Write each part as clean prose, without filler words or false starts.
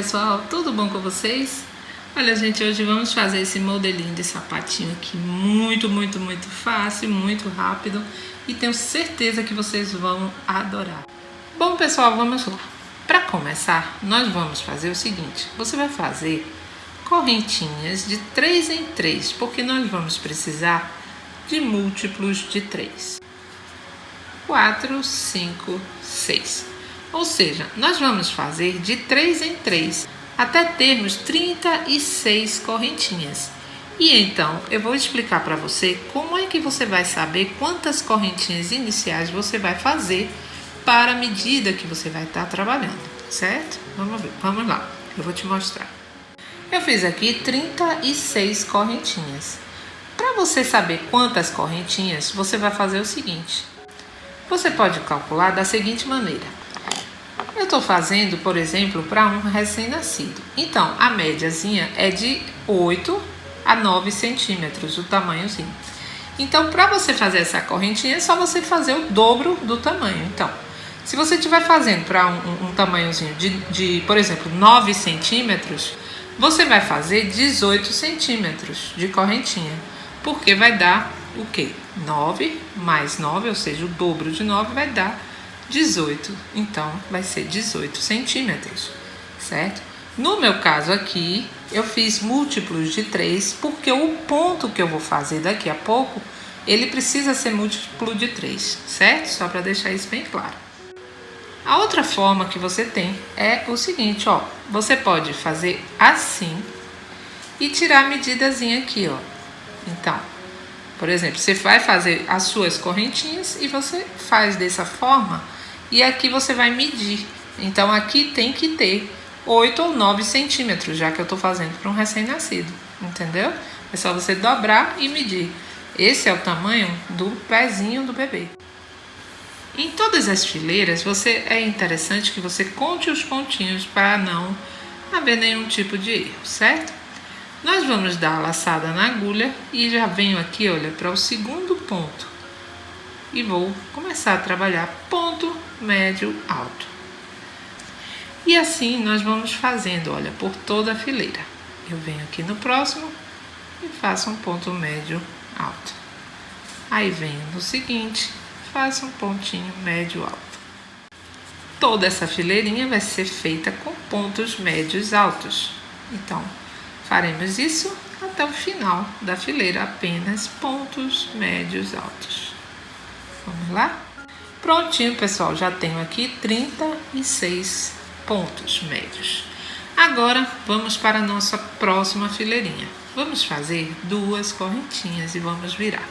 pessoal, tudo bom com vocês? Olha, gente, hoje vamos fazer esse modelinho de sapatinho aqui muito fácil, muito rápido e tenho certeza que vocês vão adorar. Bom, pessoal, vamos lá. Para começar, nós vamos fazer o seguinte: você vai fazer correntinhas de 3 em 3, porque nós vamos precisar de múltiplos de 3. 4, 5, 6. Ou seja, nós vamos fazer de 3 em 3 até termos 36 correntinhas. E então eu vou explicar para você como é que você vai saber quantas correntinhas iniciais você vai fazer para a medida que você vai estar trabalhando, certo? Vamos lá, eu vou te mostrar. Eu fiz aqui 36 correntinhas. Para você saber quantas correntinhas, você vai fazer o seguinte: você pode calcular da seguinte maneira. Eu estou fazendo, por exemplo, para um recém-nascido. Então, a médiazinha é de 8 a 9 centímetros, o tamanhozinho. Então, para você fazer essa correntinha, é só você fazer o dobro do tamanho. Então, se você estiver fazendo para um tamanhozinho de, por exemplo, 9 centímetros, você vai fazer 18 centímetros de correntinha. Porque vai dar o quê? 9 mais 9, ou seja, o dobro de 9 vai dar 18, então vai ser 18 centímetros, certo? No meu caso aqui, eu fiz múltiplos de 3, porque o ponto que eu vou fazer daqui a pouco, ele precisa ser múltiplo de 3, certo? Só para deixar isso bem claro. A outra forma que você tem é o seguinte, ó, você pode fazer assim e tirar a medidazinha aqui, ó. Então, por exemplo, você vai fazer as suas correntinhas e você faz dessa forma. E aqui você vai medir. Então, aqui tem que ter 8 ou 9 centímetros, já que eu estou fazendo para um recém-nascido. Entendeu? É só você dobrar e medir. Esse é o tamanho do pezinho do bebê. Em todas as fileiras, é interessante que você conte os pontinhos para não haver nenhum tipo de erro, certo? Nós vamos dar a laçada na agulha e já venho aqui, olha, para o segundo ponto. E vou começar a trabalhar ponto, médio, alto. E assim nós vamos fazendo, olha, por toda a fileira. Eu venho aqui no próximo e faço um ponto médio, alto. Aí venho no seguinte, faço um pontinho médio, alto. Toda essa fileirinha vai ser feita com pontos médios altos. Então, faremos isso até o final da fileira, apenas pontos médios altos. Vamos lá? Prontinho, pessoal, já tenho aqui 36 pontos médios. Agora, vamos para a nossa próxima fileirinha. Vamos fazer 2 correntinhas e vamos virar.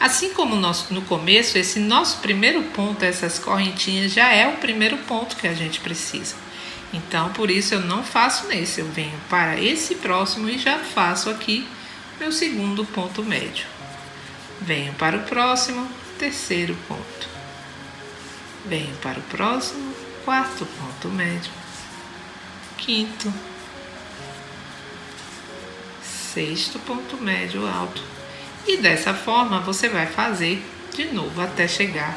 Assim como no começo, esse nosso primeiro ponto, essas correntinhas, já é o primeiro ponto que a gente precisa. Então, por isso eu não faço nesse, eu venho para esse próximo e já faço aqui meu segundo ponto médio. Venho para o próximo, terceiro ponto. Venho para o próximo, quarto ponto médio, quinto, sexto ponto médio alto. E dessa forma você vai fazer de novo até chegar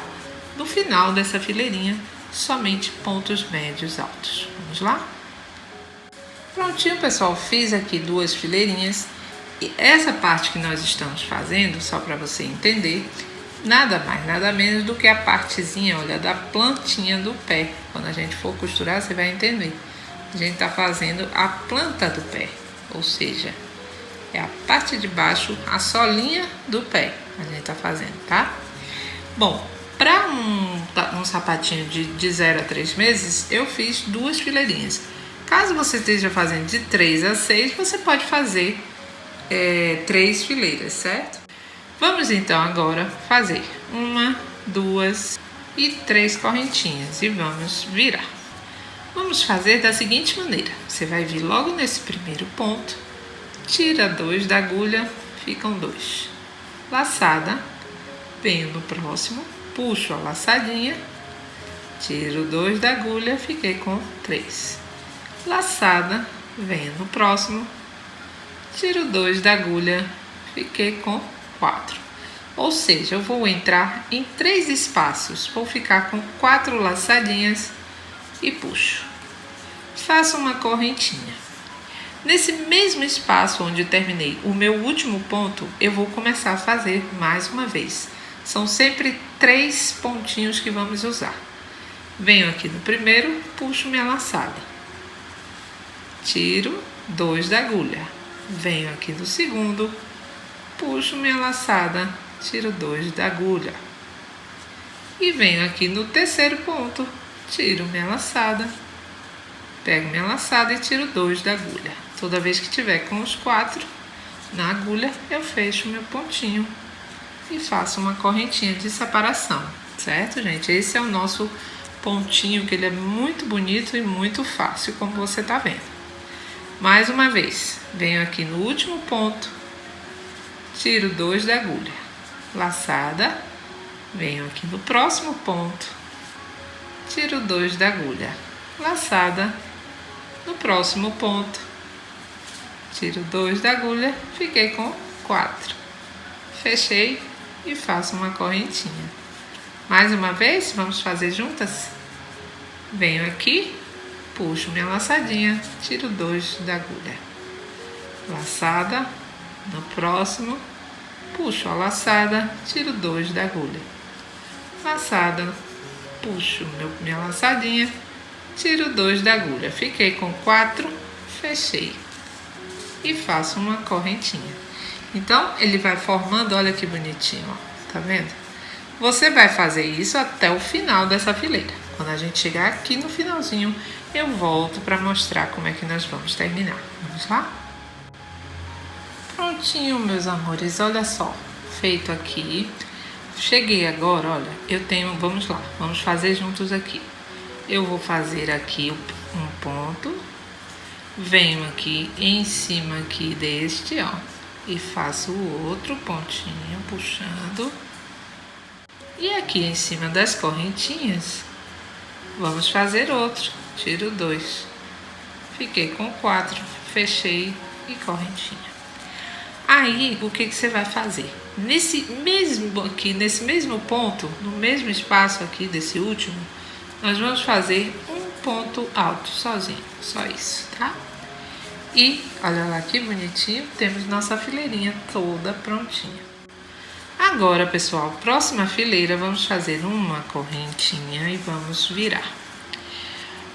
no final dessa fileirinha, somente pontos médios altos. Vamos lá? Prontinho, pessoal, fiz aqui 2 fileirinhas. E essa parte que nós estamos fazendo, só para você entender, nada mais, nada menos do que a partezinha, olha, da plantinha do pé. Quando a gente for costurar, você vai entender. A gente está fazendo a planta do pé, ou seja, é a parte de baixo, a solinha do pé. A gente está fazendo, tá? Bom, para um sapatinho de 0 a 3 meses, eu fiz 2 fileirinhas. Caso você esteja fazendo de 3 a 6, você pode fazer 3 fileiras, certo? Vamos então agora fazer 1, 2 e 3 correntinhas e vamos virar. Vamos fazer da seguinte maneira: você vai vir logo nesse primeiro ponto, tira 2 da agulha, ficam 2. Laçada, venho no próximo, puxo a laçadinha, tiro 2 da agulha, fiquei com 3. Laçada, venho no próximo, tiro 2 da agulha, fiquei com 4. Ou seja, eu vou entrar em 3 espaços, vou ficar com 4 laçadinhas e puxo. faço uma correntinha. Nesse mesmo espaço onde terminei o meu último ponto, eu vou começar a fazer mais uma vez. São sempre 3 pontinhos que vamos usar. Venho aqui no primeiro, puxo minha laçada. Tiro 2 da agulha. Venho aqui no segundo, puxo minha laçada, tiro 2 da agulha. E venho aqui no terceiro ponto, tiro minha laçada, pego minha laçada e tiro 2 da agulha. Toda vez que tiver com os 4 na agulha, eu fecho meu pontinho e faço uma correntinha de separação, certo, gente? Esse é o nosso pontinho, que ele é muito bonito e muito fácil, como você tá vendo. Mais uma vez, venho aqui no último ponto, tiro 2 da agulha, laçada, venho aqui no próximo ponto, tiro 2 da agulha, laçada, no próximo ponto, tiro 2 da agulha, fiquei com 4. Fechei e faço uma correntinha. Mais uma vez, vamos fazer juntas? Venho aqui, puxo minha laçadinha, tiro 2 da agulha. Laçada, no próximo, puxo a laçada, tiro 2 da agulha. Laçada, puxo minha laçadinha, tiro 2 da agulha. Fiquei com 4, fechei. E faço uma correntinha. Então, ele vai formando, olha que bonitinho, ó, tá vendo? Você vai fazer isso até o final dessa fileira. Quando a gente chegar aqui no finalzinho, eu volto para mostrar como é que nós vamos terminar. Vamos lá? Prontinho, meus amores, olha só, feito aqui. Cheguei agora, olha, eu tenho, vamos lá, vamos fazer juntos aqui. Eu vou fazer aqui um ponto. Venho aqui em cima aqui deste, ó, e faço o outro pontinho, puxando. E aqui em cima das correntinhas, vamos fazer outro. Tiro 2. Fiquei com 4, fechei e correntinha. Aí, o que você vai fazer? Nesse mesmo ponto, no mesmo espaço aqui desse último, nós vamos fazer um ponto alto sozinho, só isso, tá? E olha lá que bonitinho, temos nossa fileirinha toda prontinha. Agora, pessoal, próxima fileira, vamos fazer uma correntinha e vamos virar.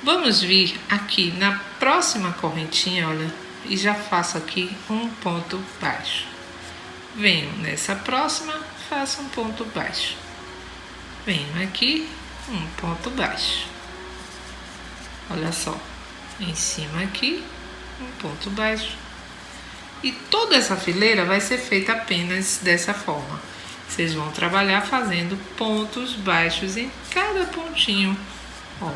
Vamos vir aqui na próxima correntinha, olha, e já faço aqui um ponto baixo. Venho nessa próxima, faço um ponto baixo. Venho aqui, um ponto baixo. Olha só, em cima aqui, um ponto baixo. E toda essa fileira vai ser feita apenas dessa forma. Vocês vão trabalhar fazendo pontos baixos em cada pontinho. Ó,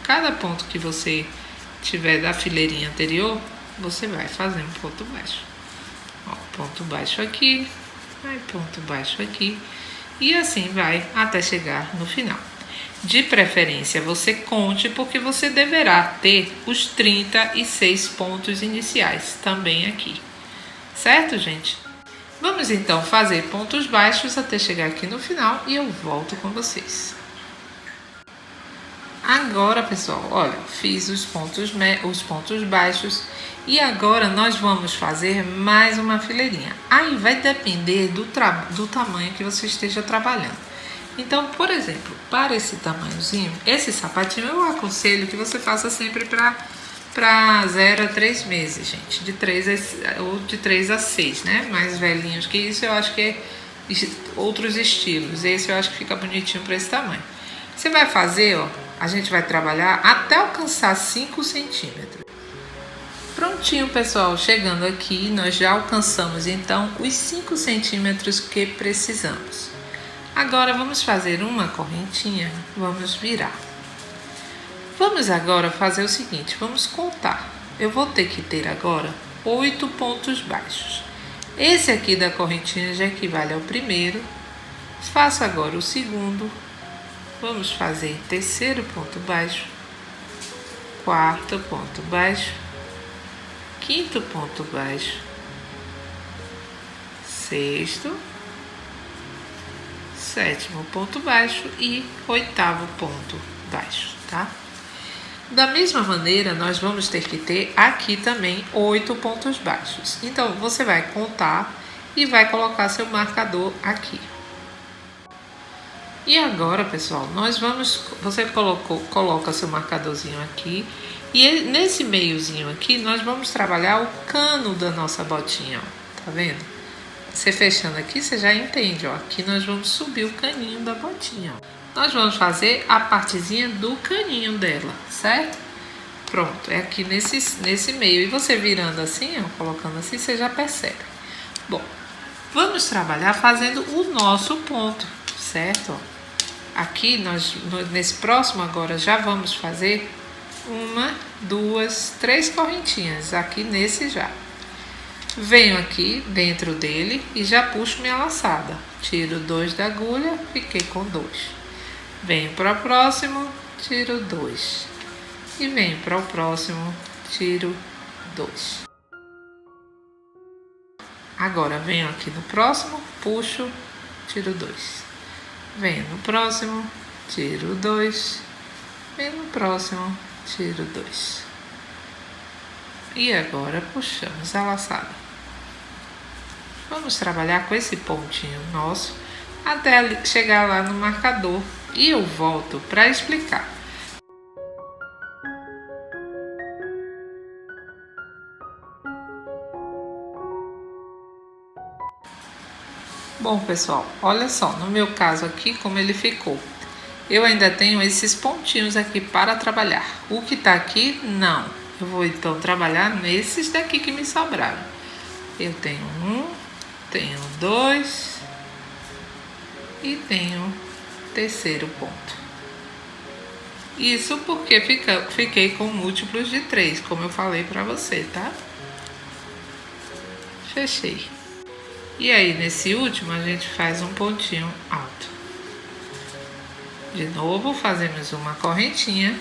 cada ponto que você tiver da fileirinha anterior, você vai fazer um ponto baixo. Ó, ponto baixo aqui, aí ponto baixo aqui. E assim vai até chegar no final. De preferência, você conte, porque você deverá ter os 36 pontos iniciais também aqui. Certo, gente? Vamos então fazer pontos baixos até chegar aqui no final e eu volto com vocês. Agora, pessoal, olha, fiz os pontos baixos e agora nós vamos fazer mais uma fileirinha. Aí vai depender do tamanho que você esteja trabalhando. Então, por exemplo, para esse tamanhozinho, esse sapatinho eu aconselho que você faça sempre para 0 a 3 meses, gente. De 3 a 6, né? Mais velhinhos que isso, eu acho que é outros estilos. Esse eu acho que fica bonitinho para esse tamanho. Você vai fazer, ó, a gente vai trabalhar até alcançar 5 centímetros. Prontinho, pessoal, chegando aqui, nós já alcançamos então os 5 centímetros que precisamos. Agora vamos fazer uma correntinha, vamos virar. Vamos agora fazer o seguinte, vamos contar. Eu vou ter que ter agora 8 pontos baixos. Esse aqui da correntinha já equivale ao primeiro. Faço agora o segundo. Vamos fazer terceiro ponto baixo, quarto ponto baixo, quinto ponto baixo, sexto, sétimo ponto baixo e oitavo ponto baixo, tá? Da mesma maneira, nós vamos ter que ter aqui também 8 pontos baixos. Então, você vai contar e vai colocar seu marcador aqui. E agora, pessoal, você coloca seu marcadorzinho aqui e nesse meiozinho aqui nós vamos trabalhar o cano da nossa botinha, ó. Tá vendo? Você fechando aqui, você já entende, ó. Aqui nós vamos subir o caninho da botinha, ó. Nós vamos fazer a partezinha do caninho dela, certo? Pronto, é aqui nesse meio. E você virando assim, ó, colocando assim, você já percebe. Bom, vamos trabalhar fazendo o nosso ponto, certo? Ó. Aqui, nesse próximo agora, já vamos fazer 1, 2, 3 correntinhas. Aqui nesse já. Venho aqui dentro dele e já puxo minha laçada. Tiro 2 da agulha, fiquei com 2. Venho para o próximo, tiro 2. E venho para o próximo, tiro 2. Agora venho aqui no próximo, puxo, tiro 2. Venho no próximo, tiro 2. Venho no próximo, tiro 2. E agora puxamos a laçada. Vamos trabalhar com esse pontinho nosso até chegar lá no marcador. E eu volto para explicar. Bom, pessoal, olha só, no meu caso aqui, como ele ficou. Eu ainda tenho esses pontinhos aqui para trabalhar. O que tá aqui, não. Eu vou então trabalhar nesses daqui que me sobraram. Eu tenho 1, tenho 2 e tenho terceiro ponto. Isso porque fiquei com múltiplos de 3, como eu falei para você, tá? Fechei. E aí, nesse último, a gente faz um pontinho alto. De novo, fazemos uma correntinha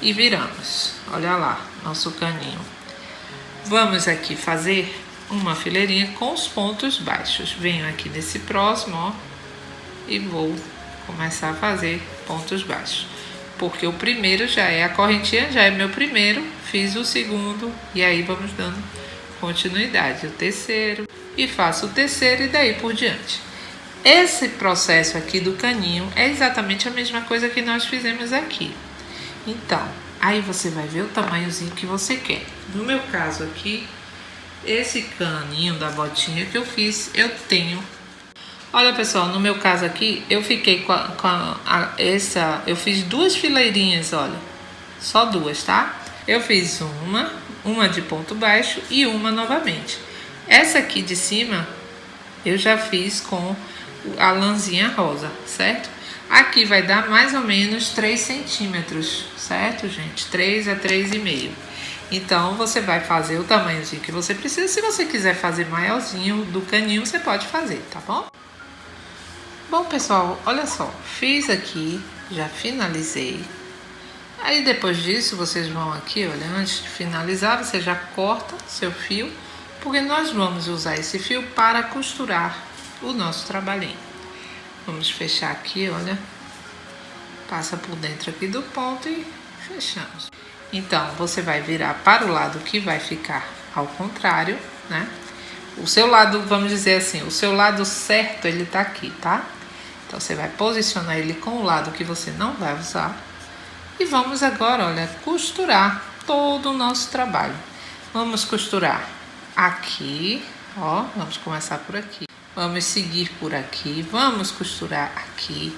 e viramos. Olha lá, nosso caninho. Vamos aqui fazer uma fileirinha com os pontos baixos. Venho aqui nesse próximo, ó, e vou começar a fazer pontos baixos. Porque o primeiro já é a correntinha, já é meu primeiro, fiz o segundo, e aí vamos dando continuidade. O terceiro, e faço o terceiro e daí por diante. Esse processo aqui do caninho é exatamente a mesma coisa que nós fizemos aqui. Então, aí você vai ver o tamanhozinho que você quer. No meu caso aqui, esse caninho da botinha que eu fiz, eu tenho. Olha, pessoal, no meu caso aqui, eu fiquei eu fiz 2 fileirinhas, olha. Só 2, tá? Eu fiz uma de ponto baixo e uma novamente. Essa aqui de cima, eu já fiz com a lãzinha rosa, certo? Aqui vai dar mais ou menos 3 centímetros, certo, gente? 3 a 3,5. Então, você vai fazer o tamanhozinho que você precisa. Se você quiser fazer maiorzinho do caninho, você pode fazer, tá bom? Bom, pessoal, olha só. Fiz aqui, já finalizei. Aí, depois disso, vocês vão aqui, olha, antes de finalizar, você já corta seu fio, porque nós vamos usar esse fio para costurar o nosso trabalhinho. Vamos fechar aqui, olha. Passa por dentro aqui do ponto e fechamos. Então, você vai virar para o lado que vai ficar ao contrário, né? O seu lado, vamos dizer assim, o seu lado certo, ele tá aqui, tá? Então, você vai posicionar ele com o lado que você não vai usar. E vamos agora, olha, costurar todo o nosso trabalho. Vamos costurar aqui, ó, vamos começar por aqui. Vamos seguir por aqui, vamos costurar aqui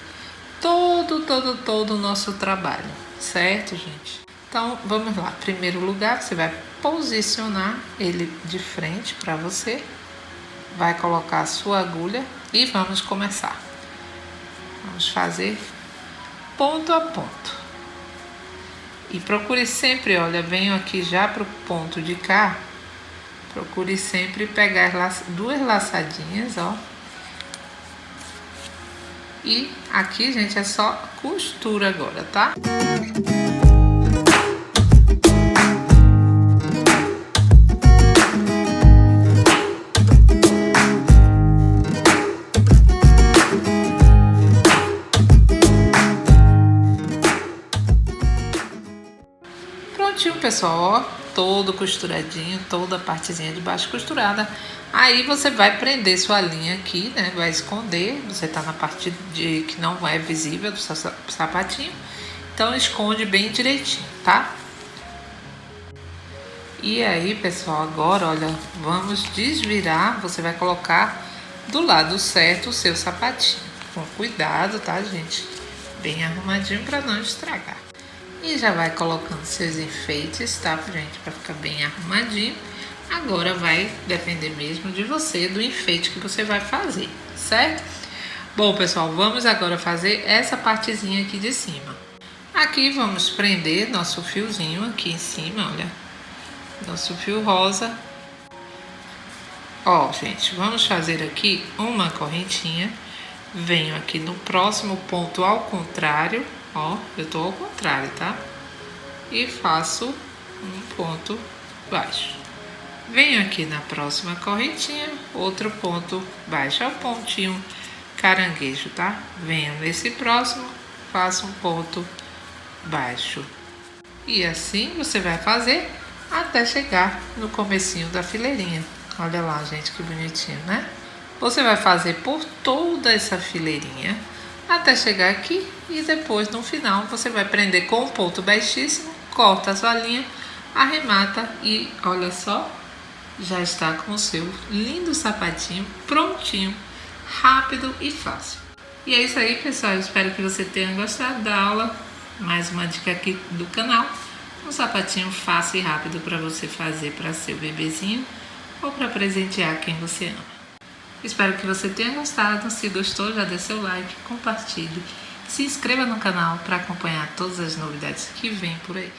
todo o nosso trabalho, certo, gente? Então, vamos lá. Primeiro lugar, você vai posicionar ele de frente para você. Vai colocar a sua agulha e vamos começar. Vamos fazer ponto a ponto. E procure sempre, olha, venho aqui já para o ponto de cá. Procure sempre pegar 2 laçadinhas, ó. E aqui, gente, é só costura agora, tá? pessoal, ó, todo costuradinho, toda a partezinha de baixo costurada. Aí você vai prender sua linha aqui, né? Vai esconder, você tá na parte que não é visível do seu sapatinho. Então esconde bem direitinho, tá? E aí, pessoal, agora, olha, vamos desvirar. Você vai colocar do lado certo o seu sapatinho. Com cuidado, tá, gente? Bem arrumadinho para não estragar. E já vai colocando seus enfeites, tá, gente? Para ficar bem arrumadinho. Agora vai depender mesmo de você, do enfeite que você vai fazer, certo? Bom, pessoal, vamos agora fazer essa partezinha aqui de cima. Aqui vamos prender nosso fiozinho aqui em cima, olha. Nosso fio rosa. Ó, gente, vamos fazer aqui uma correntinha. Venho aqui no próximo ponto ao contrário, ó, eu tô ao contrário, tá? E faço um ponto baixo. Venho aqui na próxima correntinha, outro ponto baixo, é o pontinho caranguejo, tá? Venho nesse próximo, faço um ponto baixo. E assim você vai fazer até chegar no comecinho da fileirinha. Olha lá, gente, que bonitinho, né? Você vai fazer por toda essa fileirinha até chegar aqui e depois no final você vai prender com um ponto baixíssimo, corta a sua linha, arremata e olha só, já está com o seu lindo sapatinho prontinho, rápido e fácil. E é isso aí, pessoal, eu espero que você tenha gostado da aula. Mais uma dica aqui do canal, um sapatinho fácil e rápido para você fazer para seu bebezinho ou para presentear quem você ama. Espero que você tenha gostado. Se gostou, já dê seu like, compartilhe, se inscreva no canal para acompanhar todas as novidades que vêm por aí.